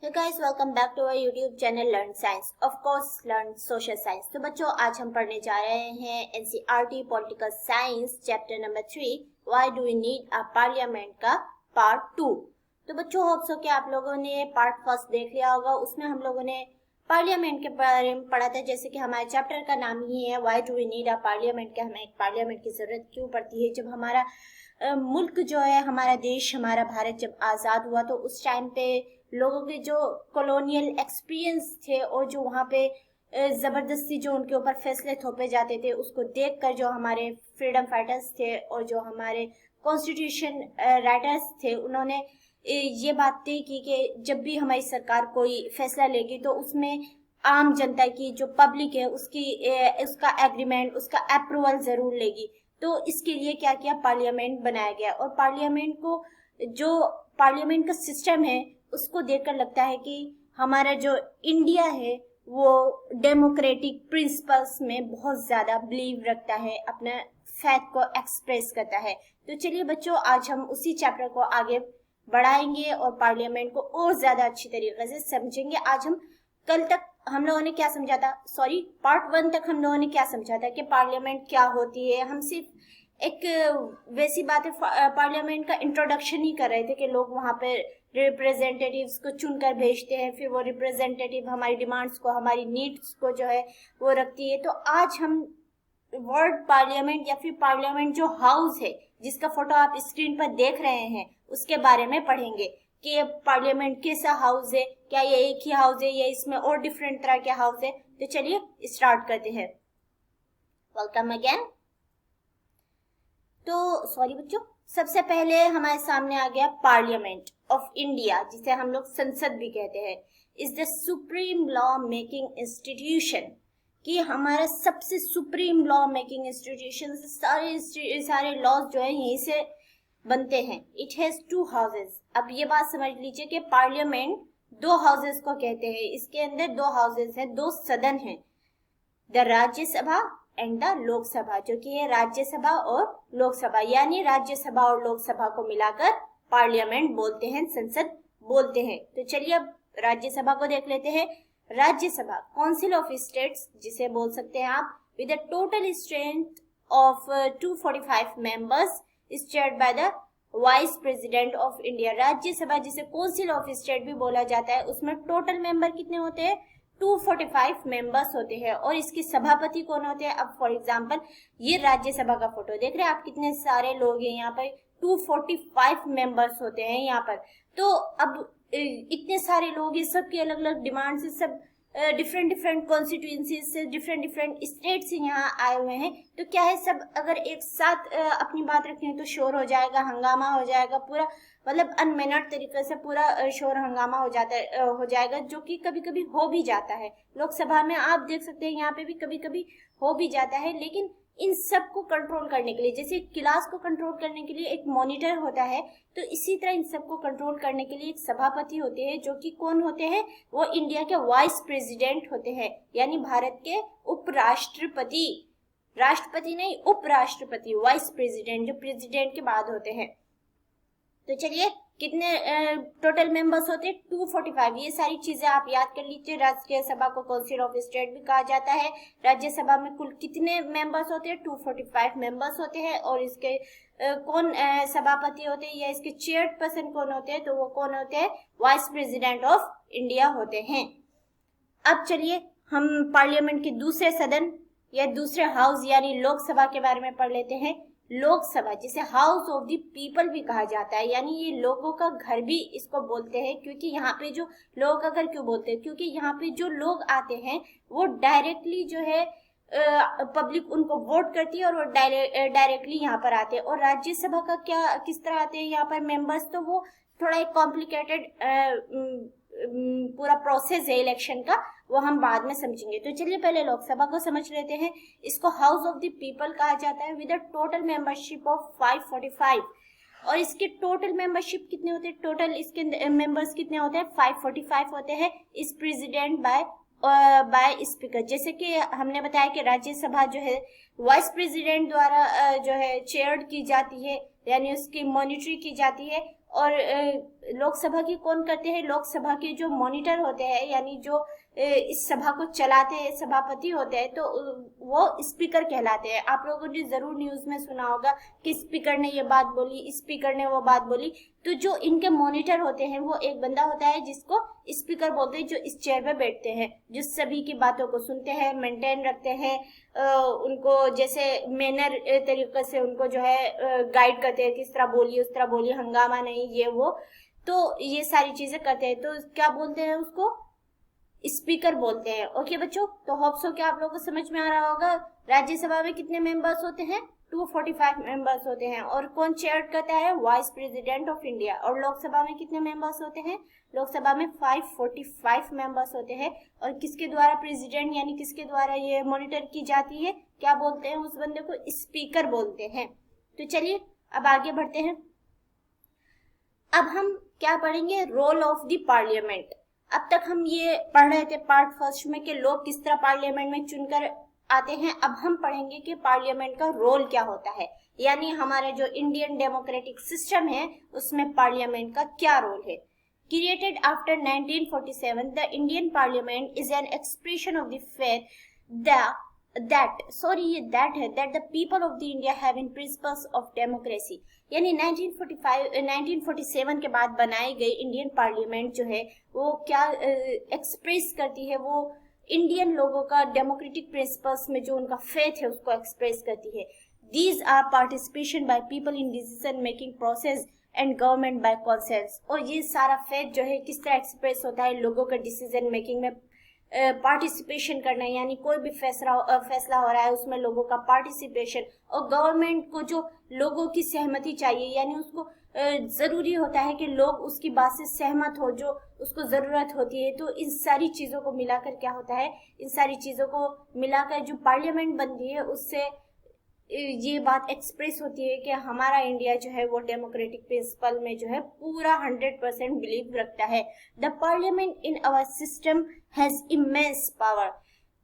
तो guys welcome back to our YouTube channel learn science, of course learn social science. तो बच्चों, आज हम पढ़ने जा रहे हैं NCERT political science chapter number 3 why do we need a parliament का पार्ट 2। तो बच्चों, होप सो कि आप लोगों ने पार्ट फर्स्ट देख लिया होगा। उसमें हम लोगों ने पार्लियामेंट के बारे में पढ़ा था। जैसे कि हमारे चैप्टर का नाम ही है why do we need a parliament, कि हमें एक पार्लियामेंट की जरूरत क्यों पड़ती है। जब हमारा मुल्क जो है, हमारा देश, हमारा भारत जब आज़ाद हुआ तो उस टाइम पे लोगों के जो कॉलोनियल एक्सपीरियंस थे और जो वहाँ पे ज़बरदस्ती जो उनके ऊपर फैसले थोपे जाते थे, उसको देखकर जो हमारे फ्रीडम फाइटर्स थे और जो हमारे कॉन्स्टिट्यूशन राइटर्स थे, उन्होंने ये बात तय की कि जब भी हमारी सरकार कोई फैसला लेगी तो उसमें आम जनता की जो पब्लिक है उसका एग्रीमेंट, उसका अप्रूवल ज़रूर लेगी। तो इसके लिए क्या किया, पार्लियामेंट बनाया गया। और पार्लियामेंट को, जो पार्लियामेंट का सिस्टम है, उसको देखकर लगता है कि हमारा जो इंडिया है वो डेमोक्रेटिक प्रिंसिपल्स में बहुत ज़्यादा बिलीव रखता है, अपना फैथ को एक्सप्रेस करता है। तो चलिए बच्चों, आज हम उसी चैप्टर को आगे बढ़ाएंगे और पार्लियामेंट को और ज़्यादा अच्छी तरीके से समझेंगे। आज हम कल तक हम लोगों ने क्या समझा था, पार्ट 1 तक हम लोगों ने क्या समझा था कि पार्लियामेंट क्या होती है। हम सिर्फ एक वैसी बात है, पार्लियामेंट का इंट्रोडक्शन ही कर रहे थे कि लोग वहाँ पे रिप्रेजेंटेटिव्स को चुनकर भेजते हैं, फिर वो रिप्रेजेंटेटिव हमारी डिमांड्स को, हमारी नीड्स को जो है वो रखती है। तो आज हम वर्ड पार्लियामेंट या फिर पार्लियामेंट जो हाउस है, जिसका फोटो आप स्क्रीन पर देख रहे हैं, उसके बारे में पढ़ेंगे कि ये पार्लियामेंट कैसा हाउस है, क्या ये एक ही हाउस है या इसमें और डिफरेंट तरह के हाउस है। तो चलिए स्टार्ट करते हैं। Welcome again. तो बच्चों, सबसे पहले हमारे सामने आ गया पार्लियामेंट ऑफ इंडिया, जिसे हम लोग संसद भी कहते हैं, is the supreme law making institution, कि हमारा सबसे सुप्रीम लॉ मेकिंग इंस्टीट्यूशन। सारे लॉज जो है यहीं से बनते हैं। It has 2 houses. अब ये बात समझ लीजिए कि पार्लियामेंट 2 हाउसेस को कहते हैं। इसके अंदर 2 हाउसेस हैं, 2 सदन हैं, the Rajya Sabha and the Lok Sabha, जो कि है राज्यसभा और लोकसभा, यानी राज्यसभा और लोकसभा को मिलाकर पार्लियामेंट बोलते हैं, संसद बोलते हैं। तो चलिए अब राज्यसभा को देख लेते हैं। राज्यसभा काउंसिल ऑफ स्टेट्स, जिसे बोल सकते हैं आप, with a total strength of 245 members, is chaired by the vice president of India. Rajya Sabha, जिसे काउंसिल ऑफ स्टेट भी बोला जाता है, उसमें टोटल मेंबर कितने होते हैं, 245 मेंबर्स होते हैं। और इसके सभापति कौन होते हैं। अब फॉर एग्जांपल ये राज्यसभा का फोटो देख रहे हैं आप, कितने सारे लोग हैं यहाँ पर, 245 मेंबर्स होते हैं यहाँ पर। तो अब इतने सारे लोग हैं, सबकी अलग अलग डिमांड से, सब डिफरेंट कॉन्स्टिट्यूएंसीज से, डिफरेंट स्टेट से यहाँ आए हुए हैं। तो क्या है, सब अगर एक साथ अपनी बात रखें तो शोर हो जाएगा, हंगामा हो जाएगा, पूरा मतलब अनमेनर्ड तरीके से पूरा शोर हंगामा हो जाएगा, जो कि कभी कभी हो भी जाता है। लोकसभा में आप देख सकते हैं, यहाँ पे भी कभी कभी हो भी जाता है। लेकिन इन सब को कंट्रोल करने के लिए, जैसे क्लास को कंट्रोल करने के लिए एक मॉनिटर होता है, तो इसी तरह इन सबको कंट्रोल करने के लिए एक सभापति होते हैं, जो कि कौन होते हैं, वो इंडिया के वाइस प्रेसिडेंट होते हैं, यानी भारत के उपराष्ट्रपति, राष्ट्रपति नहीं, उपराष्ट्रपति, वाइस प्रेसिडेंट, जो प्रेसिडेंट के बाद होते हैं। तो चलिए, कितने टोटल मेंबर्स होते हैं, 245। ये सारी चीजें आप याद कर लीजिए। राज्यसभा को काउंसिल ऑफ स्टेट भी कहा जाता है। राज्यसभा में कुल कितने मेंबर्स होते हैं, 245 मेंबर्स होते हैं। और इसके कौन सभापति होते हैं या इसके चेयरपर्सन कौन होते हैं, तो वो कौन होते हैं, वाइस प्रेसिडेंट ऑफ इंडिया होते हैं। अब चलिए हम पार्लियामेंट के दूसरे सदन या दूसरे हाउस यानी लोकसभा के बारे में पढ़ लेते हैं। लोकसभा, जिसे हाउस ऑफ द पीपल भी कहा जाता है, यानी ये लोगों का घर भी इसको बोलते हैं। क्योंकि यहाँ पे जो लोगों का घर क्यों बोलते हैं, क्योंकि यहाँ पे जो लोग आते हैं वो डायरेक्टली जो है पब्लिक उनको वोट करती है और वो डायरेक्टली यहाँ पर आते हैं। और राज्यसभा का क्या, किस तरह आते हैं यहाँ पर मेंबर्स, तो वो थोड़ा एक कॉम्प्लिकेटेड पूरा प्रोसेस है इलेक्शन का, वो हम बाद में समझेंगे। तो चलिए पहले लोकसभा को समझ लेते हैं। इसको हाउस ऑफ द पीपल कहा जाता है, with a total membership of 545। और इसके टोटल मेंबरशिप कितने होते हैं, टोटल इसके मेंबर्स कितने होते हैं, 545 होते हैं। इस प्रेसिडेंट बाय स्पीकर, जैसे कि हमने बताया कि राज्यसभा जो है वाइस प्रेसिडेंट द्वारा जो है चेयर्ड की जाती है, यानी उसकी मॉनिटरी की जाती है। और लोकसभा की कौन करते हैं? लोकसभा के जो मॉनिटर होते हैं, यानी जो इस सभा को चलाते हैं, सभापति होते हैं, तो वो स्पीकर कहलाते हैं। आप लोगों ने जरूर न्यूज में सुना होगा कि स्पीकर ने ये बात बोली, स्पीकर ने वो बात बोली। तो जो इनके मॉनिटर होते हैं वो एक बंदा होता है जिसको स्पीकर बोलते हैं, जो इस चेयर पे बैठते हैं, जो सभी की बातों को सुनते हैं, मेंटेन रखते हैं, उनको जैसे मैनर तरीके से उनको जो है गाइड करते हैं, किस तरह बोलिए उस तरह बोलिए, हंगामा नहीं, ये वो, तो ये सारी चीजें करते हैं। तो क्या बोलते हैं उसको? स्पीकर बोलते हैं। ओके बच्चों, तो होप सो कि आप लोगों को समझ में आ रहा होगा। राज्यसभा में कितने मेंबर्स होते हैं? 245 मेंबर्स होते हैं। और कौन चेयर करता है? Vice president of India. और लोकसभा में कितने मेंबर्स होते हैं? लोकसभा में 545 मेंबर्स होते हैं। और किसके द्वारा प्रेसिडेंट यानी किसके द्वारा ये मॉनिटर की जाती है? क्या बोलते हैं उस बंदे को? स्पीकर बोलते हैं। तो चलिए अब आगे बढ़ते हैं। अब हम क्या पढ़ेंगे? Role of the parliament. अब तक हम ये पढ़ रहे थे पार्ट फर्स्ट में कि लोग किस तरह पार्लियामेंट में चुनकर आते हैं। अब हम पढ़ेंगे कि पार्लियामेंट का रोल क्या होता है, यानी हमारा जो इंडियन डेमोक्रेटिक सिस्टम है उसमें पार्लियामेंट का क्या रोल है। Created after 1947, the Indian Parliament is an expression of the faith that the people of the India have in principles of democracy। यानी 1947 के बाद बनाई गई इंडियन पार्लियामेंट जो है वो क्या एक्सप्रेस करती है? वो इंडियन लोगों का डेमोक्रेटिक प्रिंसिपल्स में जो उनका फेथ है उसको एक्सप्रेस करती है। These are participation by people in decision making process and government by conscience. और ये सारा फेथ जो है किस तरह एक्सप्रेस होता है? लोगों का डिसीजन मेकिंग में पार्टिसिपेशन करना, यानी कोई भी फैसला हो रहा है उसमें लोगों का पार्टिसिपेशन, और गवर्नमेंट को जो लोगों की सहमति चाहिए, यानी उसको जरूरी होता है कि लोग उसकी बात से सहमत हो, जो उसको जरूरत होती है। तो इन सारी चीजों को मिलाकर क्या होता है? इन सारी चीजों को मिलाकर जो पार्लियामेंट बनती है उससे ये बात एक्सप्रेस होती है कि हमारा इंडिया जो है वो डेमोक्रेटिक प्रिंसिपल में जो है पूरा 100% बिलीव रखता है। The parliament in our system has immense power.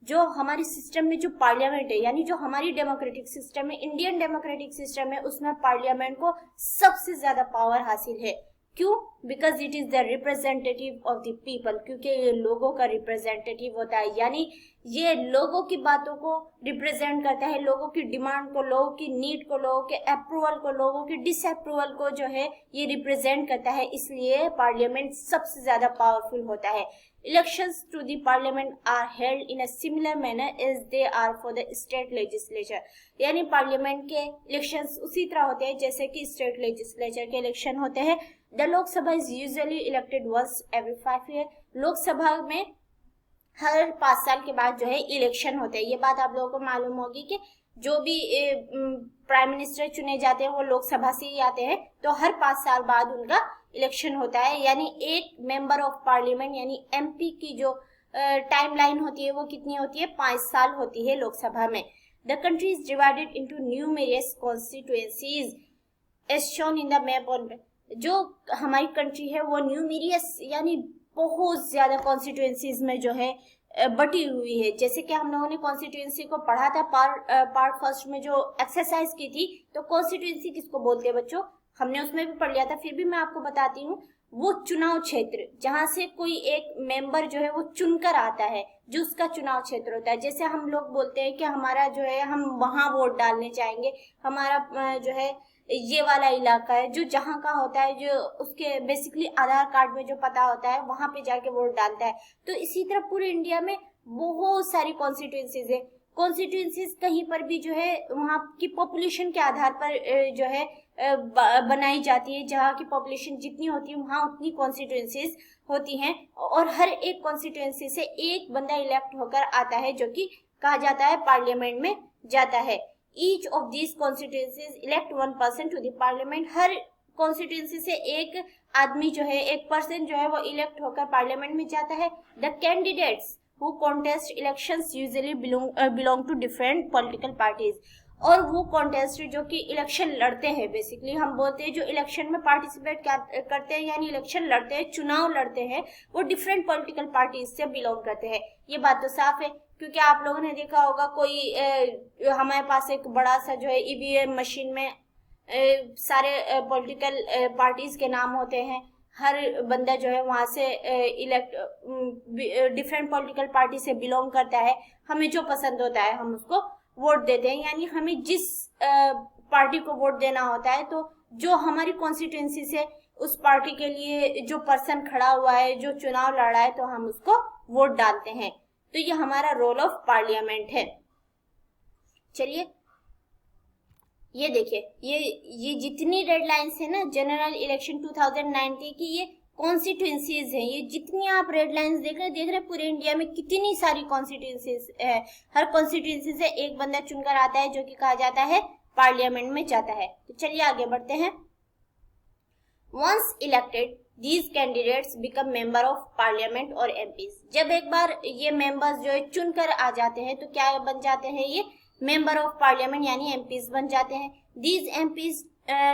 जो हमारे सिस्टम में जो पार्लियामेंट है, यानी जो हमारी डेमोक्रेटिक सिस्टम है, इंडियन डेमोक्रेटिक सिस्टम है, उसमें पार्लियामेंट को सबसे ज्यादा पावर हासिल है। क्यों? Because it is the representative of the people, क्योंकि ये लोगों का रिप्रेजेंटेटिव होता है, यानी ये लोगों की बातों को रिप्रेजेंट करता है, लोगों की डिमांड को, लोगों की नीड को, लोगों के अप्रूवल को, लोगों की डिसअप्रूवल को जो है ये रिप्रेजेंट करता है। इसलिए पार्लियामेंट सबसे ज्यादा पावरफुल होता है। Elections to the parliament are held in a similar manner as they are for the state legislature। यानी पार्लियामेंट के इलेक्शंस उसी तरह होते हैं जैसे कि स्टेट लेजिस्लेचर के इलेक्शन होते हैं। The Lok Sabha is usually elected once every 5 year. Lok Sabha में हर 5 साल के बाद जो है इलेक्शन होते हैं। ये बात आप लोगों को मालूम होगी कि जो भी प्राइम मिनिस्टर चुने जाते हैं वो लोकसभा से ही आते हैं, तो हर 5 साल बाद उनका इलेक्शन होता है। यानी एक मेंबर ऑफ पार्लियामेंट यानी एमपी की जो टाइमलाइन होती है वो कितनी होती है? 5 साल होती है लोकसभा में। The country is divided into numerous constituencies as shown in the map on. जो हमारी कंट्री है वो न्यूमेरियस यानी बहुत ज्यादा कॉन्स्टिट्यूएंसीज में जो है बटी हुई है। जैसे कि हम लोगों ने कॉन्स्टिट्यूएंसी को पढ़ा था पार्ट फर्स्ट में जो एक्सरसाइज की थी, तो कॉन्स्टिट्यूएंसी किसको बोलते हैं बच्चों? हमने उसमें भी पढ़ लिया था, फिर भी मैं आपको बताती हूँ। वो चुनाव क्षेत्र जहां से कोई एक मेंबर जो है वो चुनकर आता है, जो उसका चुनाव क्षेत्र होता है। जैसे हम लोग बोलते हैं कि हमारा जो है हम वहां वोट डालने जाएंगे, हमारा जो है ये वाला इलाका है, जो जहां का होता है, जो उसके बेसिकली आधार कार्ड में जो पता होता है वहां पे जाके वोट डालता है। तो इसी तरह पूरे इंडिया में बहुत सारी कॉन्स्टिट्यूएंसीज है। कॉन्स्टिट्यूएंसीज कहीं पर भी जो है वहाँ की पॉपुलेशन के आधार पर जो है बनाई जाती है। जहाँ की पॉपुलेशन जितनी होती है वहाँ उतनी कॉन्स्टिट्यूएंसीज होती हैं, और हर एक कॉन्स्टिट्यूएंसी से एक बंदा इलेक्ट होकर आता है जो कि कहा जाता है पार्लियामेंट में जाता है। Each of these constituencies elect 1 person to the parliament. हर कॉन्स्टिट्यूएंसी से एक आदमी जो है, एक पर्सन जो है वो इलेक्ट होकर पार्लियामेंट में जाता है। The candidates who contest elections usually belong to different political parties। और वो कॉन्टेस्ट जो कि इलेक्शन लड़ते हैं, बेसिकली हम बोलते हैं जो इलेक्शन में पार्टिसिपेट करते हैं यानी इलेक्शन लड़ते हैं, चुनाव लड़ते हैं, वो डिफरेंट पॉलिटिकल पार्टीज से बिलोंग करते हैं। ये बात तो साफ है, क्योंकि आप लोगों ने देखा होगा कोई हमारे पास एक बड़ा सा जो है ईवीएम मशीन में सारे पॉलिटिकल पार्टीज के नाम होते हैं। हर बंदा जो है वहां से डिफरेंट पॉलिटिकल पार्टी से बिलोंग करता है, हमें जो पसंद होता है हम उसको वोट देते हैं, यानी हमें जिस पार्टी को वोट देना होता है, तो जो हमारी कॉन्स्टिट्यूंसी से उस पार्टी के लिए जो पर्सन खड़ा हुआ है, जो चुनाव लड़ा है, तो हम उसको वोट डालते हैं। तो ये हमारा रोल ऑफ पार्लियामेंट है। चलिए ये देखिए, ये जितनी रेड लाइंस है ना जनरल इलेक्शन 2019 की, ये कॉन्स्टिट्यूंसीज हैं। ये जितनी आप रेड लाइंस देख रहे हैं पूरे इंडिया में कितनी सारी कॉन्स्टिट्यूंसीज है। हर कॉन्स्टिट्यूंसी से एक बंदा चुनकर आता है जो कि कहा जाता है पार्लियामेंट में जाता है। तो चलिए आगे बढ़ते हैं। Once elected these candidates become member of parliament और MPs। जब एक बार ये मेंबर्स जो है चुनकर आ जाते हैं तो क्या बन जाते हैं, ये मेंबर ऑफ पार्लियामेंट यानी MPs बन जाते हैं। these MPs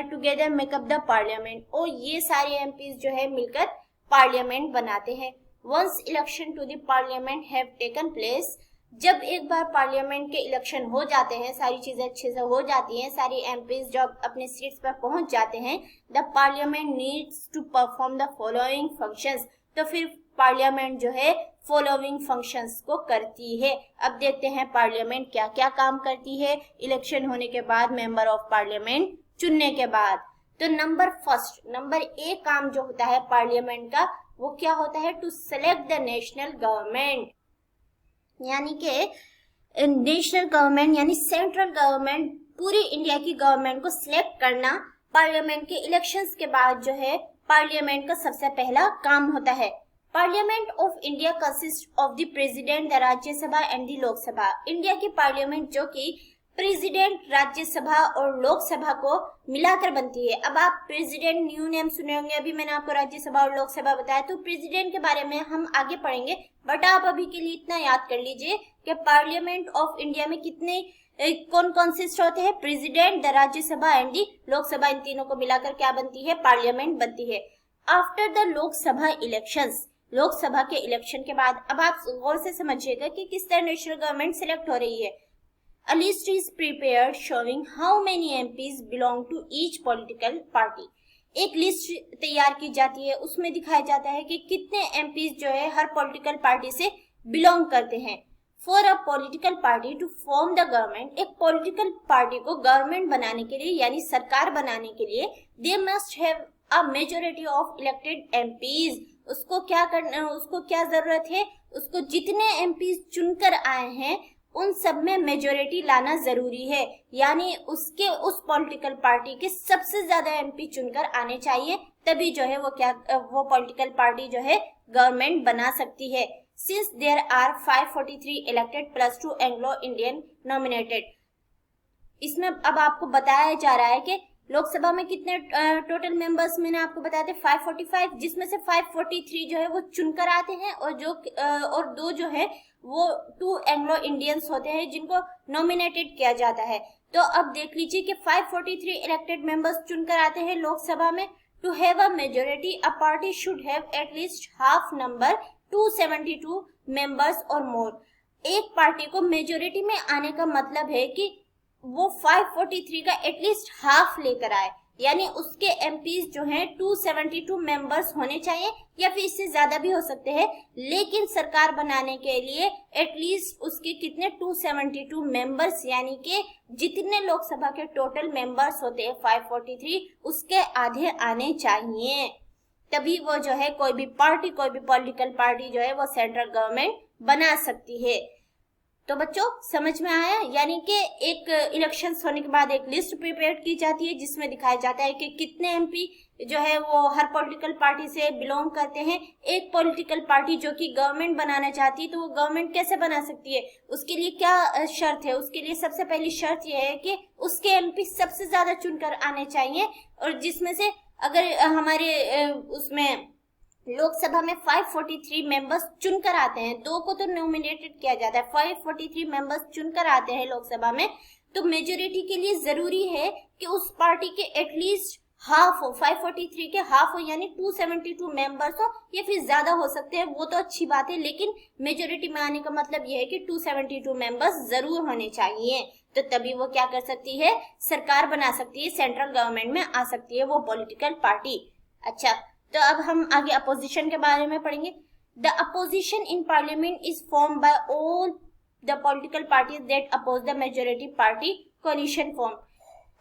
together makeup the parliament, और ये सारे MPs जो है मिलकर पार्लियामेंट बनाते हैं। Once election to the parliament have taken place, जब एक बार पार्लियामेंट के इलेक्शन हो जाते हैं, सारी चीजें अच्छे से हो जाती हैं, सारी MPs जब अपने सीट्स पर पहुंच जाते हैं, the parliament needs to perform the following functions, तो फिर पार्लियामेंट जो है फॉलोइंग फंक्शंस को करती है। अब देखते हैं पार्लियामेंट क्या क्या काम करती है इलेक्शन होने के बाद, मेंबर ऑफ पार्लियामेंट चुनने के बाद। तो नंबर एक काम जो होता है पार्लियामेंट का, वो क्या होता है, to select the national government, यानी कि नेशनल गवर्नमेंट यानी सेंट्रल गवर्नमेंट, पूरी इंडिया की गवर्नमेंट को सिलेक्ट करना पार्लियामेंट के इलेक्शंस के बाद जो है पार्लियामेंट का सबसे पहला काम होता है। Parliament of India consist of the president, the Rajya Sabha and the Lok Sabha. India की पार्लियामेंट जो कि प्रेसिडेंट, राज्यसभा और लोकसभा को मिलाकर बनती है। अब आप प्रेसिडेंट न्यू नेम सुने होंगे, अभी मैंने आपको राज्यसभा और लोकसभा बताया, तो प्रेसिडेंट के बारे में हम आगे पढ़ेंगे, बट आप अभी के लिए इतना याद कर लीजिए कि पार्लियामेंट ऑफ इंडिया में कितने कौन कंसिस्ट होते हैं, president, the Rajya Sabha and the Lok Sabha, इन तीनों को मिलाकर क्या बनती है, पार्लियामेंट बनती है। After the Lok Sabha elections, Lok Sabha के इलेक्शन के बाद, अब आप गौर से समझिएगा कि किस तरह नेशनल गवर्नमेंट सिलेक्ट हो रही है। A list is prepared showing how many MPs belong to each political party। एक लिस्ट तैयार की जाती है, उसमें दिखाया जाता है कि कितने MPs जो है हर पॉलिटिकल पार्टी से बिलोंग करते हैं। For a political party to form the government, एक पॉलिटिकल पार्टी को गवर्नमेंट बनाने के लिए यानी सरकार बनाने के लिए, they must have a majority of elected MPs। उसको क्या करना, उसको क्या जरूरत है, उसको जितने MPs चुनकर आए हैं उन सब में मेजोरिटी लाना जरूरी है, यानी उसके उस पॉलिटिकल पार्टी के सबसे ज्यादा MP चुनकर आने चाहिए, तभी जो है वो पॉलिटिकल पार्टी जो है गवर्नमेंट बना सकती है। Since there are 543 elected plus 2 Anglo Indian nominated, इसमें अब आपको बताया जा रहा है कि लोकसभा में कितने टोटल मेंबर्स मैंने आपको बताया थे 545, जिसमें से 543 जो है वो चुनकर आते हैं, और दो जो है वो 2 एंग्लो इंडियंस होते हैं जिनको नॉमिनेटेड किया जाता है। तो अब देख लीजिए कि 543 इलेक्टेड मेंबर्स चुनकर आते हैं लोकसभा में। To have a majority, a party should have at least half number 272 members और मोर। एक पार्टी को मेजोरिटी में आने का मतलब है कि वो 543 का एटलीस्ट हाफ लेकर आए, यानी उसके MPs जो हैं 272 मेंबर्स होने चाहिए, या फिर इससे ज्यादा भी हो सकते हैं, लेकिन सरकार बनाने के लिए एटलीस्ट उसके कितने 272 मेंबर्स, यानी कि जितने लोकसभा के टोटल मेंबर्स होते हैं 543, उसके आधे आने चाहिए, तभी वो जो है कोई भी पॉलिटिकल पार्टी जो है वो सेंट्रल गवर्नमेंट बना सकती है। तो बच्चों समझ में आया, यानी कि एक इलेक्शंस होने के बाद एक लिस्ट प्रिपेयर की जाती है जिसमें दिखाया जाता है कि कितने MP जो है वो हर पॉलिटिकल पार्टी से बिलोंग करते हैं। एक पॉलिटिकल पार्टी जो कि गवर्नमेंट बनाना चाहती है तो वो गवर्नमेंट कैसे बना सकती है, उसके लिए क्या शर्त है, उसके लिए सबसे पहली शर्त यह है कि उसके MP सबसे ज्यादा चुनकर आने चाहिए, और जिसमें से अगर हमारे उसमें लोकसभा में 543 मेंबर्स चुनकर आते हैं, 2 को तो नॉमिनेटेड किया जाता है, 543 मेंबर्स चुनकर आते हैं लोकसभा में, तो मेजोरिटी के लिए जरूरी है कि उस पार्टी के एटलीस्ट हाफ हो, 543 के हाफ हो, यानी 272 मेंबर्स हो, या फिर ज्यादा हो सकते हैं, वो तो अच्छी बात है, लेकिन मेजोरिटी में आने का मतलब यह है कि 272 मेंबर्स जरूर होने चाहिए, तो तभी वो क्या कर सकती है, सरकार बना सकती है, सेंट्रल गवर्नमेंट में आ सकती है वो पॉलिटिकल पार्टी। अच्छा, तो अब हम आगे अपोजिशन के बारे में पढ़ेंगे। The opposition in parliament is form by all the political parties that oppose the majority party coalition form.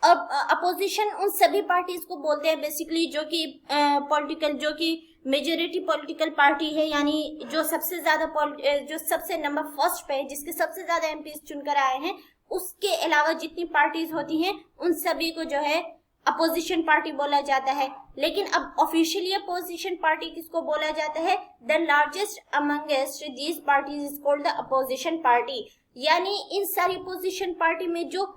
अब अपोजिशन उन सभी पार्टीज को बोलते हैं बेसिकली जो कि पॉलिटिकल, जो कि मेजोरिटी पॉलिटिकल पार्टी है, यानी जो सबसे ज्यादा जो सबसे नंबर फर्स्ट पे है, जिसके सबसे ज्यादा एमपीज चुनकर आए हैं, उसके अलावा जितनी पार्टीज होती हैं उन सभी को जो है अपोजिशन पार्टी बोला जाता है। लेकिन अब ऑफिशियली अपोजिशन पार्टी किसको बोला जाता है? The largest amongst these parties is called the opposition party. यानी इन सारी अपोजिशन पार्टी में जो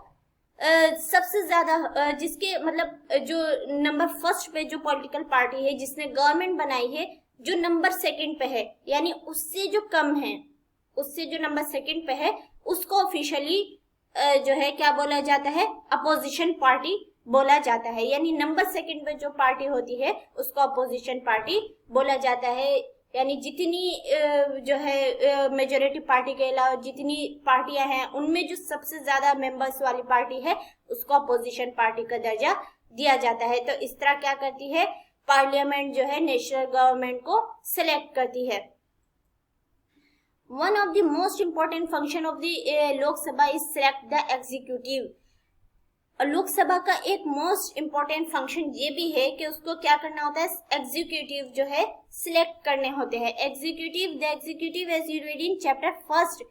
सबसे ज्यादा जिसके मतलब जो नंबर फर्स्ट पे जो पॉलिटिकल पार्टी है जिसने गवर्नमेंट बनाई है, जो नंबर सेकंड पे है, यानी उससे जो कम है, उससे जो नंबर सेकंड पे है, उसको ऑफिशियली जो है क्या बोला जाता है? अपोजिशन पार्टी बोला जाता है। यानी नंबर सेकंड पे जो पार्टी होती है उसको अपोजिशन पार्टी बोला जाता है। यानी जितनी जो है मेजोरिटी पार्टी के अलावा जितनी पार्टियां हैं उनमें जो सबसे ज्यादा मेंबर्स वाली पार्टी है उसको अपोजिशन पार्टी का दर्जा दिया जाता है। तो इस तरह क्या करती है पार्लियामेंट जो है नेशनल गवर्नमेंट को सिलेक्ट करती है। One of the most important function of the Lok Sabha is select the executive. Lok Sabha का एक मोस्ट इंपॉर्टेंट फंक्शन ये भी है कि उसको क्या करना होता है? एग्जीक्यूटिव जो है सिलेक्ट करने होते हैं। The executive as you read in chapter first.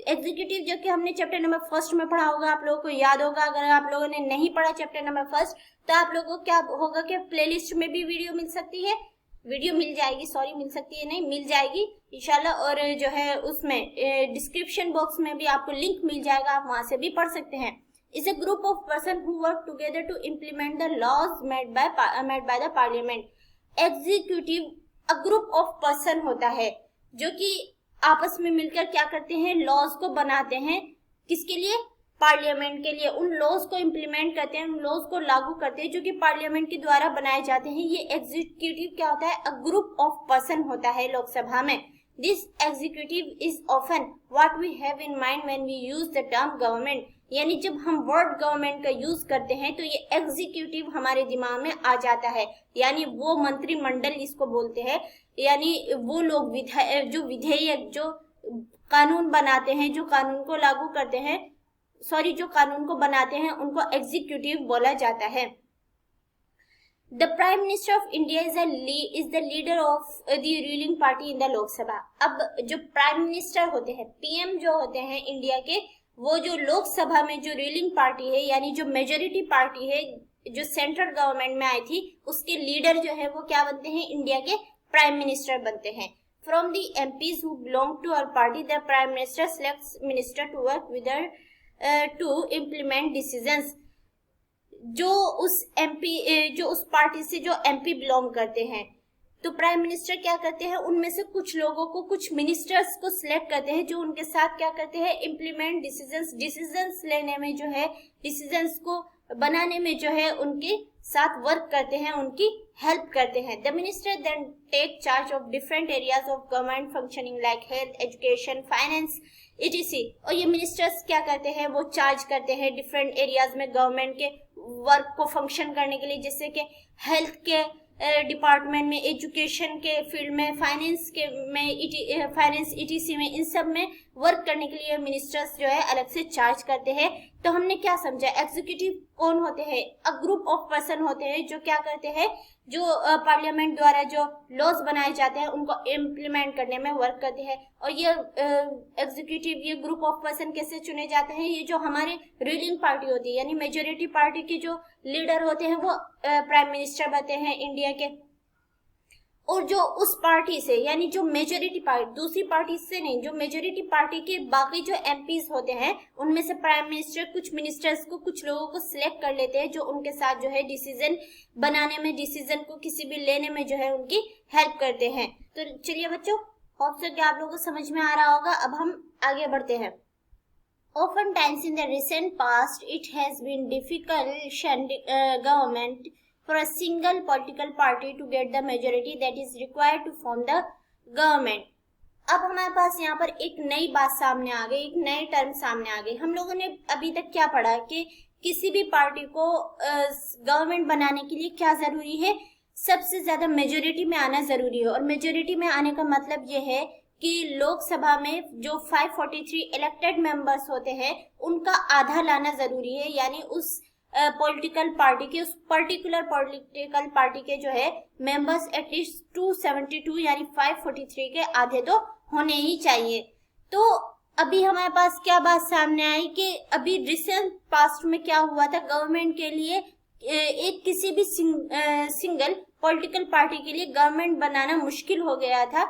Executive जो कि हमने चैप्टर नंबर फर्स्ट में पढ़ा होगा, आप लोगों को याद होगा। अगर आप लोगों ने नहीं पढ़ा चैप्टर नंबर फर्स्ट तो आप लोगों को क्या होगा कि प्लेलिस्ट में भी वीडियो मिल सकती है, मिल सकती है नहीं, मिल जाएगी इंशाल्लाह। और जो है उसमें डिस्क्रिप्शन बॉक्स में भी आपको लिंक मिल जाएगा, आप वहां से भी पढ़ सकते हैं। is a group of person who work together to implement the laws made by the parliament. Executive a group of person होता है जो कि आपस में मिलकर क्या करते हैं? लॉज को बनाते हैं। किसके लिए? पार्लियामेंट के लिए। उन लॉज को इम्प्लीमेंट करते हैं, उन लॉज को लागू करते हैं जो कि पार्लियामेंट के द्वारा बनाए जाते हैं। ये एग्जीक्यूटिव क्या होता है? अ ग्रुप ऑफ पर्सन होता है लोकसभा में। This executive is often what we have in mind when we use the term government. यानी जब हम वर्ड गवर्नमेंट का यूज करते हैं तो ये एग्जीक्यूटिव हमारे दिमाग में आ जाता है। यानी वो मंत्रिमंडल इसको बोलते हैं, यानी वो लोग जो विधेयक, जो कानून बनाते हैं, जो कानून को लागू करते हैं, जो कानून को बनाते हैं, उनको एग्जीक्यूटिव बोला जाता है। The Prime Minister of India is the leader of the ruling party in the Lok Sabha. अब जो प्राइम मिनिस्टर होते हैं, पीएम जो होते हैं इंडिया के, वो जो लोकसभा में जो रूलिंग पार्टी है, यानी जो मेजोरिटी पार्टी है जो सेंट्रल गवर्नमेंट में आई थी, उसके लीडर जो है वो क्या बनते हैं? इंडिया के प्राइम मिनिस्टर बनते हैं। From the MPs who belong to our party, the Prime Minister selects minister to work with her to implement decisions. जो उस पार्टी से जो एमपी बिलोंग करते हैं, तो प्राइम मिनिस्टर क्या करते हैं? उनमें से कुछ लोगों को, कुछ मिनिस्टर्स को सिलेक्ट करते हैं जो उनके साथ क्या करते हैं? इम्प्लीमेंट डिसीजंस लेने में जो है, डिसीजंस को बनाने में जो है उनके साथ वर्क करते हैं, उनकी हेल्प करते हैं। The minister then take charge of different areas of government functioning like health, education, finance, etc. और ये मिनिस्टर्स क्या करते हैं? वो चार्ज करते हैं डिफरेंट एरियाज में गवर्नमेंट के वर्क को फंक्शन करने के लिए, जैसे कि हेल्थ के डिपार्टमेंट में, एजुकेशन के फील्ड में, फाइनेंस etc. में, इन सब में वर्क करने के लिए मिनिस्टर्स जो है अलग से चार्ज करते हैं। तो हमने क्या समझा? एग्जीक्यूटिव कौन होते हैं? अ ग्रुप ऑफ पर्सन होते हैं जो क्या करते हैं? जो पार्लियामेंट द्वारा जो लॉज बनाए जाते हैं उनको इम्प्लीमेंट करने में वर्क करते हैं। और ये एग्जीक्यूटिव, ये ग्रुप ऑफ पर्सन कैसे चुने जाते हैं? ये जो हमारे रूलिंग पार्टी होती है, यानी मेजोरिटी पार्टी के जो लीडर होते हैं वो प्राइम मिनिस्टर बनते हैं इंडिया के। और जो उस पार्टी से, यानी जो मेजोरिटी पार्टी, दूसरी पार्टी से नहीं, जो मेजोरिटी पार्टी के बाकी जो एमपीज होते हैं उनमें से प्राइम मिनिस्टर कुछ मिनिस्टर्स को, कुछ लोगों को सिलेक्ट कर लेते हैं जो उनके साथ जो है डिसीजन बनाने में, डिसीजन को किसी भी लेने में जो है उनकी हेल्प करते हैं। तो चलिए बच्चों, होप सो कि आप लोगों को समझ में आ रहा होगा। अब हम आगे बढ़ते हैं। Often times in the recent past, it has been difficult government for a single political party to get the majority that is required to form the government. अब हमारे पास यहाँ पर एक नई बात सामने आ गई, एक नई टर्म सामने आ गई। हम लोगों ने अभी तक क्या पढ़ा कि किसी भी पार्टी को गवर्नमेंट बनाने के लिए क्या जरूरी है? सबसे ज्यादा मेजोरिटी में आना जरूरी है। और मेजोरिटी में आने का मतलब ये है कि लोकसभा में जो 543 इलेक्टेड मेंबर्स होते हैं उनका आधा लाना जरूरी है, यानी उस पॉलिटिकल पार्टी के, उस पर्टिकुलर पॉलिटिकल पार्टी के जो है मेंबर्स एटलीस्ट 272 यानी 543 के आधे तो होने ही चाहिए। तो अभी हमारे पास क्या बात सामने आई कि अभी रिसेंट पास्ट में क्या हुआ था, गवर्नमेंट के लिए एक किसी भी सिंगल पॉलिटिकल पार्टी के लिए गवर्नमेंट बनाना मुश्किल हो गया था,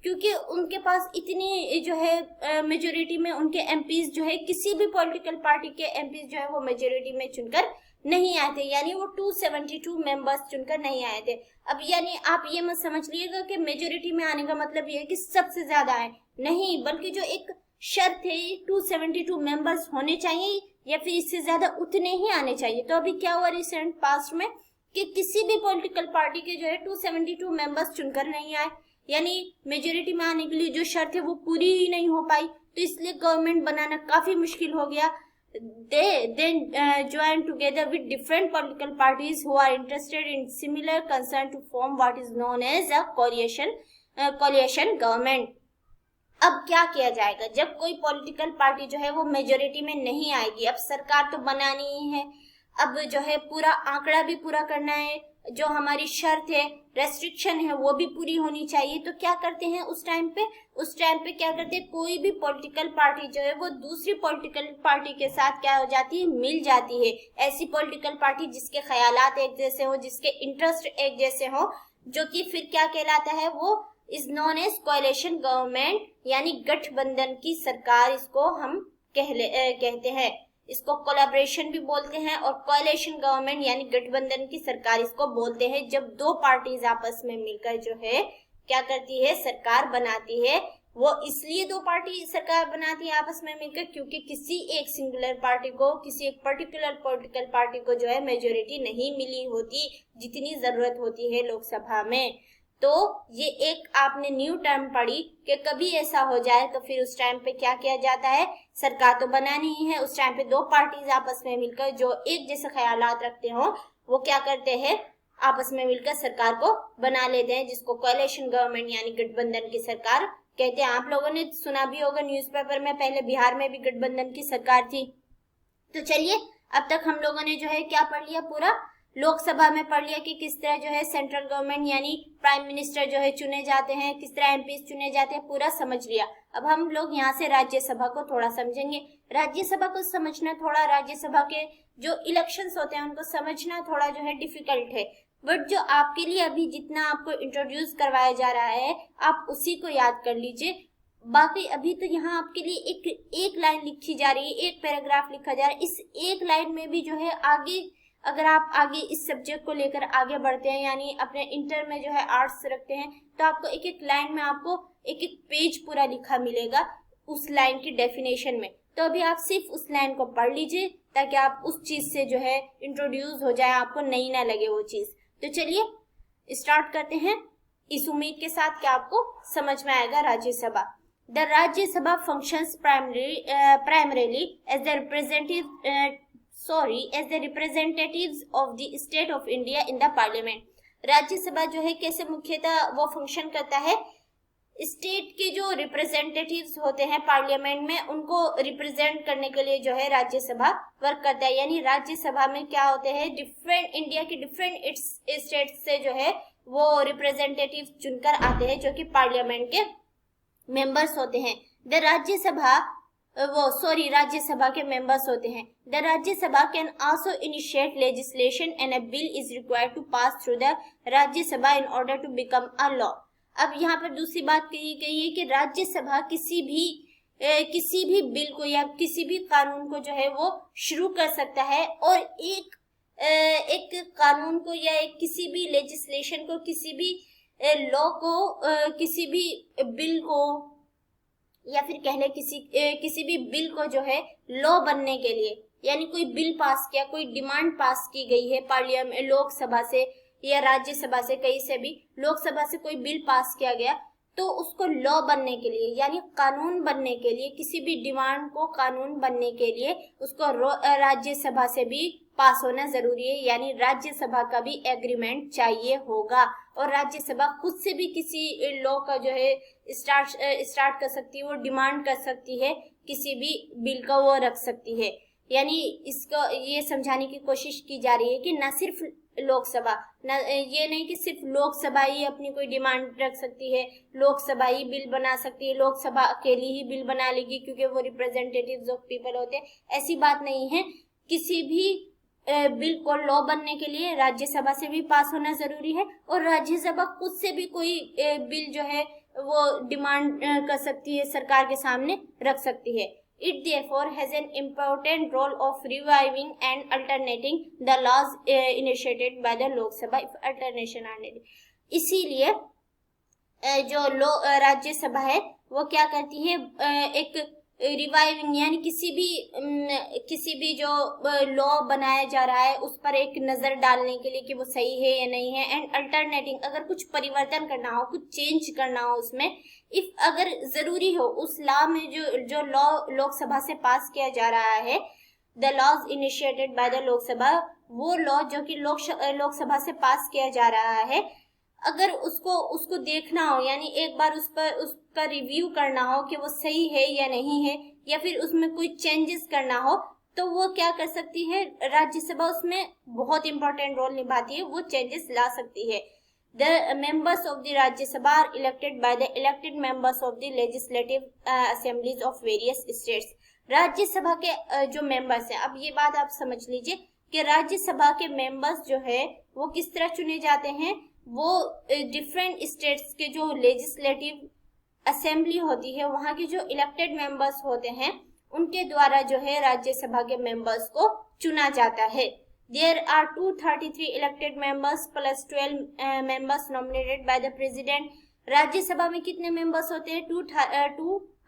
क्योंकि उनके पास इतनी जो है मेजोरिटी में उनके एमपीज जो है, किसी भी पॉलिटिकल पार्टी के एमपीज जो है वो मेजोरिटी में चुनकर नहीं आए थे, यानी वो 272 मेंबर्स चुनकर नहीं आए थे। अब यानी आप ये मत समझ लीजिएगा कि मेजोरिटी में आने का मतलब ये है कि सबसे ज्यादा आए, नहीं, बल्कि जो एक शर्त है 272 मेंबर्स होने चाहिए या फिर इससे ज्यादा उतने ही आने चाहिए। तो अभी क्या हुआ रिसेंट पास्ट में कि किसी भी पॉलिटिकल पार्टी के जो है 272 मेंबर्स चुनकर नहीं आए, यानी मेजोरिटी में आने के लिए जो शर्त है वो पूरी ही नहीं हो पाई, तो इसलिए गवर्नमेंट बनाना काफी मुश्किल हो गया। They then join together with different political parties who are interested in similar concern to form what is known as a coalition government। अब क्या किया जाएगा जब कोई पॉलिटिकल पार्टी जो है वो मेजोरिटी में नहीं आएगी? अब सरकार तो बनानी ही है, अब जो है पूरा आंकड़ा भी पूरा करना है, जो हमारी शर्त है, रेस्ट्रिक्शन है, वो भी पूरी होनी चाहिए। तो क्या करते हैं उस टाइम पे क्या करते हैं, कोई भी पॉलिटिकल पार्टी जो है वो दूसरी पॉलिटिकल पार्टी के साथ क्या हो जाती है, मिल जाती है। ऐसी पॉलिटिकल पार्टी जिसके ख्यालात एक जैसे हो, जिसके इंटरेस्ट एक जैसे हो, जो कि फिर क्या कहलाता है, वो is known as coalition government, यानी गठबंधन की सरकार इसको हम कहते हैं। इसको कोलैबोरेशन भी बोलते हैं और कोएलिशन गवर्नमेंट यानी गठबंधन की सरकार इसको बोलते हैं। जब दो पार्टीज आपस में मिलकर जो है क्या करती है, सरकार बनाती है। वो इसलिए दो पार्टी सरकार बनाती है आपस में मिलकर क्योंकि किसी एक सिंगुलर पार्टी को, किसी एक पर्टिकुलर पॉलिटिकल पार्टी को जो है मेजोरिटी नहीं मिली होती जितनी जरूरत होती है लोकसभा में। तो ये एक आपने न्यू टर्म पढ़ी कि कभी ऐसा हो जाए तो फिर उस टाइम पे क्या किया जाता है, सरकार तो बनानी ही है, उस टाइम पे दो पार्टीज आपस में मिलकर जो एक जैसे ख्यालात रखते हो वो क्या करते हैं, आपस में मिलकर सरकार को बना लेते हैं, जिसको कोएलिशन गवर्नमेंट यानी गठबंधन की सरकार कहते हैं। आप लोगों ने सुना भी होगा न्यूज़पेपर में, पहले बिहार में भी गठबंधन की सरकार थी। तो चलिए अब तक हम लोगों ने जो है क्या पढ़ लिया, पूरा लोकसभा में पढ़ लिया कि किस तरह जो है सेंट्रल गवर्नमेंट यानी प्राइम मिनिस्टर जो है चुने जाते हैं, किस तरह एमपीज चुने जाते हैं, पूरा समझ लिया। अब हम लोग यहाँ से राज्यसभा को थोड़ा समझेंगे। राज्यसभा को समझना थोड़ा, राज्यसभा के जो इलेक्शंस होते हैं उनको समझना थोड़ा जो है डिफिकल्ट है, बट जो आपके लिए अभी जितना आपको इंट्रोड्यूस करवाया जा रहा है आप उसी को याद कर लीजिए। बाकी अभी तो यहाँ आपके लिए एक लाइन लिखी जा रही है, एक पैराग्राफ लिखा जा रहा है। इस एक लाइन में भी जो है आगे अगर आप आगे इस सब्जेक्ट को लेकर आगे बढ़ते हैं, यानी अपने इंटर में जो है आर्ट्स रखते हैं, तो आपको एक एक लाइन में आपको एक एक पेज पूरा लिखा मिलेगा उस लाइन की डेफिनेशन में। तो अभी आप सिर्फ उस लाइन को पढ़ लीजिए ताकि आप उस चीज से जो है इंट्रोड्यूस हो जाए, आपको नई ना लगे वो चीज। तो चलिए स्टार्ट करते हैं इस उम्मीद के साथ कि आपको समझ में आएगा Rajya Sabha. The Rajya Sabha functions primarily as the representatives of the state of India in the parliament। Rajya Sabha जो है कैसे मुख्यतः वो फंक्शन करता है, स्टेट के जो रिप्रेजेंटेटिव्स होते हैं पार्लियामेंट में उनको रिप्रेजेंट करने के लिए जो है राज्यसभा वर्क करता है। यानी राज्यसभा में क्या होते हैं, डिफरेंट इंडिया के डिफरेंट स्टेट से जो है वो रिप्रेजेंटेटिव चुनकर आते हैं जो कि पार्लियामेंट के मेंबर्स होते हैं। राज्यसभा के मेंबर्स होते हैं। The Rajya Sabha can also initiate legislation and a bill is required to pass through the Rajya Sabha in order to become a law. अब यहाँ पर दूसरी बात कही गई है कि राज्यसभा किसी भी बिल को या किसी भी कानून को जो है वो शुरू कर सकता है और एक कानून को या किसी भी लेजिस्लेशन को, किसी भी लॉ को, किसी भी बिल को या फिर कह ले किसी भी बिल को जो है लॉ बनने के लिए, यानी कोई बिल पास किया, कोई डिमांड पास की गई है पार्लियामेंट लोकसभा से या राज्यसभा से, कहीं से भी लोकसभा से कोई बिल पास किया गया, तो उसको लॉ बनने के लिए यानी कानून बनने के लिए, किसी भी डिमांड को कानून बनने के लिए उसको राज्यसभा से भी पास होना जरूरी है, यानी राज्यसभा का भी एग्रीमेंट चाहिए होगा। और राज्यसभा खुद से भी किसी लॉ का जो है स्टार्ट कर सकती है, वो डिमांड कर सकती है, किसी भी बिल का वो रख सकती है। यानी इसको ये समझाने की कोशिश की जा रही है कि न सिर्फ लोकसभा, न ये नहीं कि सिर्फ लोकसभा ही अपनी कोई डिमांड रख सकती है, लोकसभा ही बिल बना सकती है, लोकसभा अकेली ही बिल बना लेगी क्योंकि वो रिप्रेजेंटेटिव्स ऑफ पीपल होते हैं, ऐसी बात नहीं है। किसी भी बिल को लॉ बनने के लिए राज्यसभा से भी पास होना जरूरी है, और राज्यसभा खुद से भी कोई बिल जो है वो डिमांड कर सकती है, सरकार के सामने रख सकती है। It therefore has an important role of reviving and alternating the laws initiated by the Lok Sabha if alternation are needed. इसीलिए जो राज्यसभा है वो क्या करती है, एक रिवाइविंग यानी किसी भी जो लॉ बनाया जा रहा है उस पर एक नजर डालने के लिए कि वो सही है या नहीं है, एंड अल्टरनेटिंग, अगर कुछ परिवर्तन करना हो, कुछ चेंज करना हो उसमें, इफ अगर जरूरी हो उस लॉ में जो लॉ लोकसभा से पास किया जा रहा है, the laws initiated by the Lok Sabha, वो लॉ जो कि लोकसभा से पास किया जा रहा है, अगर उसको देखना हो यानी एक बार उसका रिव्यू करना हो कि वो सही है या नहीं है, या फिर उसमें कोई चेंजेस करना हो, तो वो क्या कर सकती है, राज्यसभा उसमें बहुत इंपॉर्टेंट रोल निभाती है, वो चेंजेस ला सकती है। The members of the Rajya Sabha are elected by the elected members of the legislative assemblies of various states. Rajya Sabha के जो मेंबर्स हैं, अब ये बात आप समझ लीजिए कि राज्यसभा के मेंबर्स जो है वो किस तरह चुने जाते हैं, वो डिफरेंट स्टेट्स के जो लेजिस्लेटिव असेंबली होती है वहां के जो इलेक्टेड मेंबर्स होते हैं उनके द्वारा जो है राज्यसभा के मेंबर्स को चुना जाता है। There are 233 elected members plus 12 members nominated by the president. Rajya Sabha में कितने मेंबर्स होते हैं?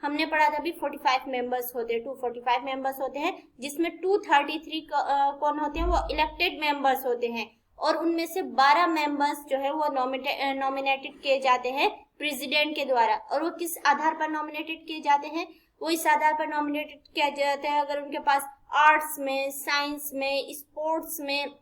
हमने पढ़ा था अभी 45 मेंबर्स होते हैं, 245 मेंबर्स होते हैं, जिसमें 233 कौन होते हैं, वो इलेक्टेड मेंबर्स होते हैं, और उनमें से 12 मेंबर्स जो है वो नॉमिनेटेड किए जाते हैं प्रेसिडेंट के द्वारा। और वो किस आधार पर नॉमिनेटेड किए जाते हैं, वो इस आधार पर नॉमिनेटेड किया जाता है अगर उनके पास आर्ट्स में, साइंस में, स्पोर्ट्स में,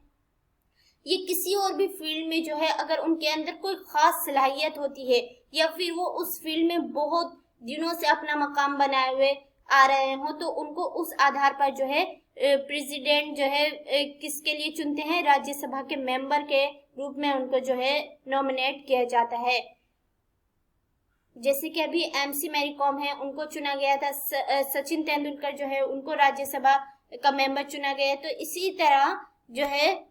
ये किसी और भी फील्ड में जो है अगर उनके अंदर कोई खास सलाहियत होती है, या फिर वो उस फील्ड में बहुत दिनों से अपना मकाम बनाए हुए आ रहे हो, तो उनको उस आधार पर जो है प्रेसिडेंट जो है किसके लिए चुनते हैं, राज्यसभा के मेंबर के रूप में उनको जो है नॉमिनेट किया जाता है। जैसे कि अभी एमसी मैरी कॉम है, उनको चुना गया था, सचिन तेंदुलकर जो है उनको राज्यसभा का मेंबर चुना गया है। तो इसी तरह जो है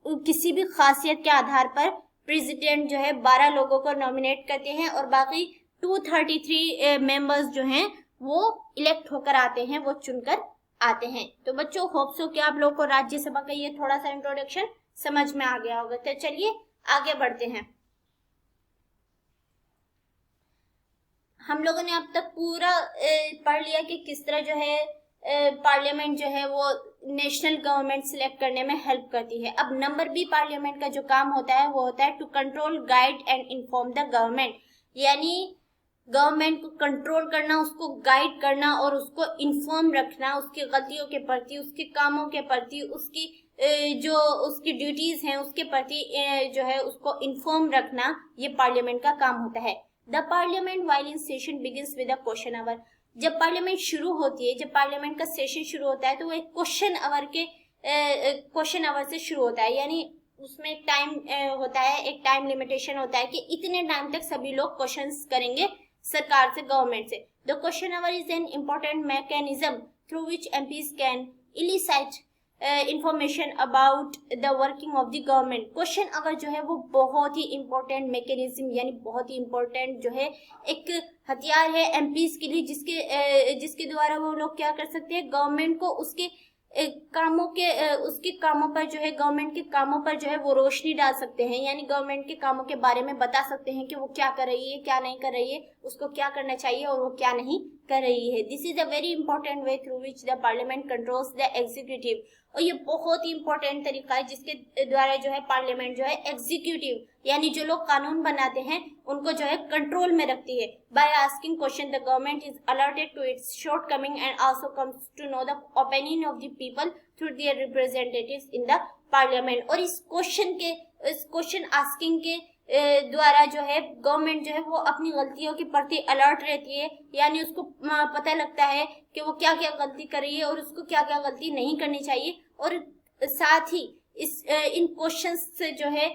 किसी भी खासियत के आधार पर प्रेसिडेंट जो है 12 लोगों को नॉमिनेट करते हैं, और बाकी 233 मेंबर्स जो हैं वो इलेक्ट होकर आते हैं, वो चुनकर आते हैं। तो बच्चों होप सो कि आप लोगों को राज्यसभा का ये थोड़ा सा इंट्रोडक्शन समझ में आ गया होगा। तो चलिए आगे बढ़ते हैं। हम लोगों ने अब तक पूरा पढ़ लिया कि किस तरह जो है पार्लियामेंट जो है वो नेशनल गवर्नमेंट सिलेक्ट करने में हेल्प करती है। अब नंबर बी पार्लियामेंट का जो काम होता है वो होता है to control, guide and inform the government, यानी गवर्नमेंट को कंट्रोल करना, उसको गाइड करना और उसको इन्फॉर्म रखना उसकी गलतियों के प्रति, उसके कामों के प्रति, उसकी जो उसकी ड्यूटीज हैं उसके प्रति जो है उसको इन्फॉर्म रखना, ये पार्लियामेंट का काम होता है। The parliament while in session begins with a question hour, जब पार्लियामेंट शुरू होती है, जब पार्लियामेंट का सेशन शुरू होता है तो वो एक क्वेश्चन आवर से शुरू होता है, यानी उसमें एक टाइम होता है, एक टाइम लिमिटेशन होता है कि इतने टाइम तक सभी लोग क्वेश्चंस करेंगे सरकार से, गवर्नमेंट से। The question hour is an important mechanism through which MPs can elicit information about the working of the government. Question hour जो है वो बहुत ही इंपॉर्टेंट मैकेनिज्म यानी बहुत ही इंपॉर्टेंट जो है एक हथियार है एमपीज के लिए, जिसके द्वारा वो लोग क्या कर सकते हैं, गवर्नमेंट को उसके कामों पर जो है, गवर्नमेंट के कामों पर जो है वो रोशनी डाल सकते हैं, यानी गवर्नमेंट के कामों के बारे में बता सकते हैं कि वो क्या कर रही है, क्या नहीं कर रही है, उसको क्या करना चाहिए और वो क्या नहीं कर रही है। This is a very important way through which the parliament controls the executive, और ये बहुत ही इंपॉर्टेंट तरीका है जिसके द्वारा जो है पार्लियामेंट जो है एग्जीक्यूटिव यानी जो लोग कानून बनाते हैं उनको जो है कंट्रोल में रखती है। By asking question the government is alerted to its shortcoming and also comes to know the opinion of the people through their representatives in the parliament. और इस क्वेश्चन आस्किंग के द्वारा जो है गवर्नमेंट जो है वो अपनी गलतियों के प्रति अलर्ट रहती है, यानी उसको पता लगता है कि वो क्या क्या गलती कर रही है और उसको क्या क्या गलती नहीं करनी चाहिए। और साथ ही इन क्वेश्चंस से जो है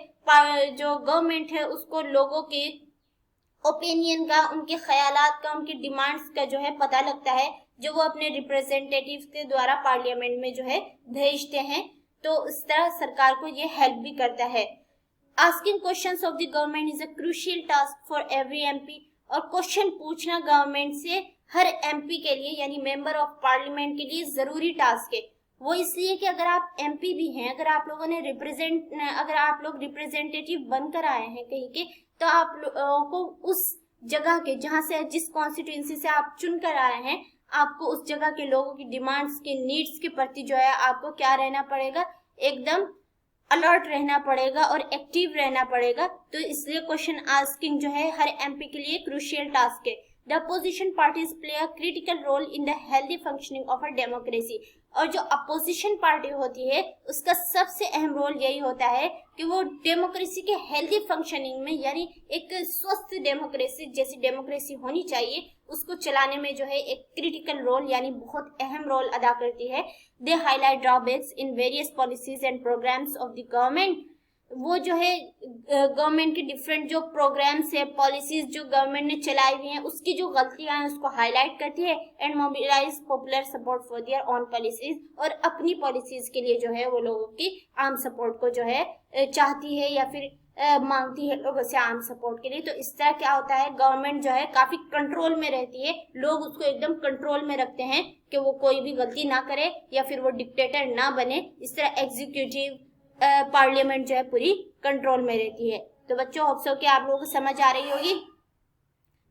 जो गवर्नमेंट है उसको लोगों के ओपिनियन का, उनके ख्यालात का, उनकी डिमांड्स का जो है पता लगता है, जो वो अपने रिप्रेजेंटेटिव्स के द्वारा पार्लियामेंट में जो है भेजते हैं। तो इस तरह सरकार को ये हेल्प भी करता है। Asking questions of the government is a crucial task for every MP. और क्वेश्चन पूछना गवर्नमेंट से हर एमपी के लिए यानी मेंबर ऑफ पार्लियामेंट के लिए जरूरी टास्क है। वो इसलिए कि अगर आप एमपी भी हैं, अगर आप लोग रिप्रेजेंटेटिव बनकर आए हैं कहीं के, तो आप लोगों को उस जगह के जहां से जिस कॉन्स्टिट्यूएंसी से आप चुन कर आए हैं, आपको उस जगह के लोगों की डिमांड्स के नीड्स के प्रति जो है आपको क्या रहना पड़ेगा, एकदम अलर्ट रहना पड़ेगा और एक्टिव रहना पड़ेगा। तो इसलिए क्वेश्चन आस्किंग जो है हर एमपी के लिए क्रूशियल टास्क है। The opposition parties play a critical role in the healthy functioning of a democracy. और जो अपोजिशन पार्टी होती है उसका सबसे अहम रोल यही होता है कि वो डेमोक्रेसी के हेल्दी फंक्शनिंग में, यानी एक स्वस्थ डेमोक्रेसी जैसी डेमोक्रेसी होनी चाहिए, उसको चलाने में जो है एक क्रिटिकल रोल यानी बहुत अहम रोल अदा करती है। They highlight drawbacks in various policies and programmes of the government. वो जो है गवर्नमेंट के डिफरेंट जो प्रोग्राम्स है, पॉलिसीज जो गवर्नमेंट ने चलाई हुई हैं, उसकी जो गलतियां हैं उसको हाईलाइट करती है and mobilise popular support for their own policies. और अपनी पॉलिसीज के लिए जो है वो लोगों की आम सपोर्ट को जो है चाहती है या फिर मांगती है लोगों से आम सपोर्ट के लिए। तो इस तरह क्या होता है, गवर्नमेंट जो है काफी कंट्रोल में रहती है, लोग उसको एकदम कंट्रोल में रखते हैं कि वो कोई भी गलती ना करे या फिर वो डिक्टेटर ना बने। इस तरह एग्जीक्यूटिव पार्लियामेंट जो है पूरी कंट्रोल में रहती है। तो बच्चों होप सो कि आप लोगों को समझ आ रही होगी।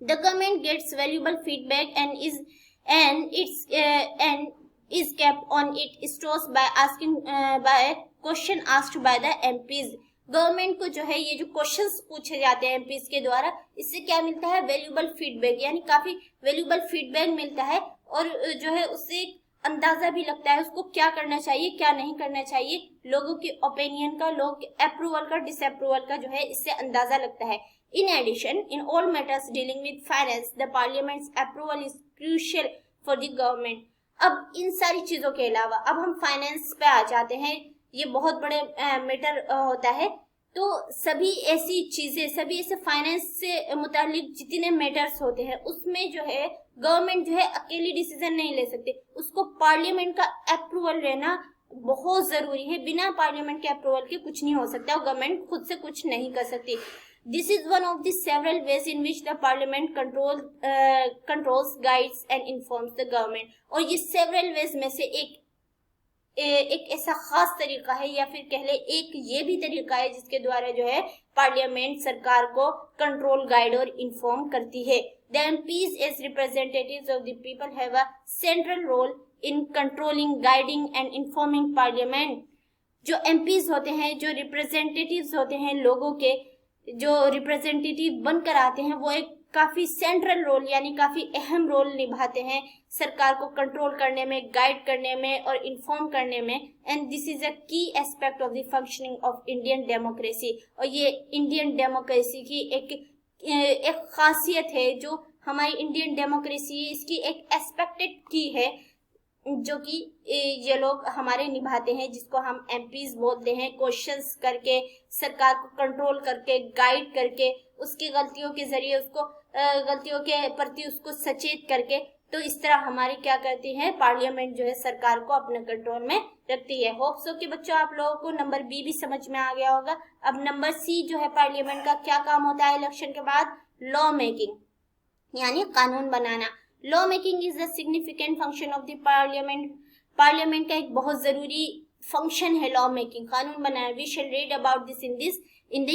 The government gets valuable feedback and is kept on its toes by question asked by the MPs। Government को जो है ये जो क्वेश्चंस पूछे जाते हैं एमपीज के द्वारा, इससे क्या मिलता है, वैल्यूएबल फीडबैक, यानी काफी वैल्यूएबल फीडबैक मिलता है। और जो है उससे अंदाजा भी लगता है उसको क्या करना चाहिए क्या नहीं करना चाहिए, लोगों के ओपिनियन का, लोगों के अप्रूवल का, डिसअप्रूवल का जो है इससे अंदाजा लगता है। In addition in all matters dealing with finance the parliament's approval is crucial for the government. अब इन सारी चीजों के अलावा अब हम फाइनेंस पे आ जाते हैं, ये बहुत बड़े मैटर होता है। तो सभी ऐसी चीजें, सभी ऐसे फाइनेंस से मुतालिक जितने मैटर्स होते हैं उसमें जो है गवर्नमेंट जो है अकेली डिसीजन नहीं ले सकते, उसको पार्लियामेंट का अप्रूवल रहना बहुत जरूरी है। बिना पार्लियामेंट के अप्रूवल के कुछ नहीं हो सकता और गवर्नमेंट खुद से कुछ नहीं कर सकती। This is one of the several ways in which the parliament controls, guides and informs the government. और ये सेवरल वेज में से एक ऐसा खास तरीका है या फिर कह ले एक ये भी तरीका है जिसके द्वारा जो है पार्लियामेंट सरकार को कंट्रोल, गाइड और इन्फॉर्म करती है। The MPs as representatives of the people have a central role in controlling, guiding and informing parliament। जो MPs होते हैं, जो रिप्रेजेंटेटिव्स होते हैं, लोगों के जो रिप्रेजेंटेटिव बनकर आते हैं, वो एक काफी सेंट्रल रोल यानी काफी अहम रोल निभाते हैं सरकार को कंट्रोल करने में, गाइड करने में और इन्फॉर्म करने में। एंड दिस इज अ की aspect of the functioning of Indian democracy. और ये इंडियन डेमोक्रेसी की एक खासियत है, जो हमारी इंडियन डेमोक्रेसी है इसकी एक एस्पेक्टेड की है जो कि ये लोग हमारे निभाते हैं, जिसको हम एमपीज बोलते हैं। क्वेश्चंस करके, सरकार को कंट्रोल करके, गाइड करके, उसकी गलतियों के जरिए उसको गलतियों के प्रति उसको सचेत करके, तो इस तरह हमारी क्या करती है पार्लियामेंट जो है सरकार को अपने कंट्रोल में रखती है। होप सो कि बच्चों आप लोगों को नंबर बी भी समझ में आ गया होगा। अब नंबर सी जो है पार्लियामेंट का क्या काम होता है इलेक्शन के बाद, लॉ मेकिंग यानी कानून बनाना। Law making is the significant function of the parliament. Parliament का एक बहुत जरूरी फंक्शन है लॉ मेकिंग, कानून बनाना। We shall read about this in the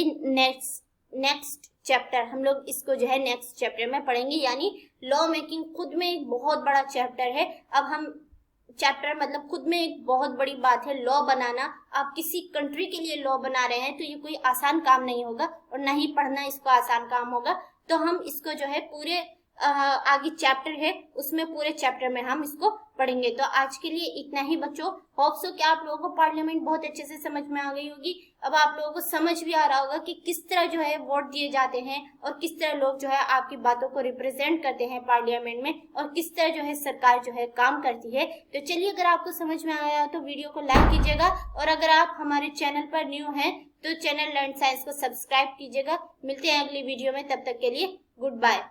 next chapter. हम लोग इसको जो है नेक्स्ट चैप्टर में पढ़ेंगे, यानी लॉ मेकिंग खुद में एक बहुत बड़ा चैप्टर है। अब हम चैप्टर मतलब खुद में एक बहुत बड़ी बात है। लॉ बनाना, आप किसी कंट्री के लिए लॉ बना रहे हैं तो ये कोई आसान काम नहीं होगा, और ना ही पढ़ना इसको आसान काम होगा। तो हम इसको जो है पूरे आगे चैप्टर है उसमें पूरे चैप्टर में हम इसको पढ़ेंगे। तो आज के लिए इतना ही बच्चों। होप सो कि आप लोगों को पार्लियामेंट बहुत अच्छे से समझ में आ गई होगी। अब आप लोगों को समझ भी आ रहा होगा कि किस तरह जो है वोट दिए जाते हैं और किस तरह लोग जो है आपकी बातों को रिप्रेजेंट करते हैं पार्लियामेंट में, और किस तरह जो है सरकार जो है काम करती है। तो चलिए, अगर आपको समझ में आया तो वीडियो को लाइक कीजिएगा, और अगर आप हमारे चैनल पर न्यू हैं तो चैनल लर्न साइंस को सब्सक्राइब कीजिएगा। मिलते हैं अगली वीडियो में, तब तक के लिए गुड बाय।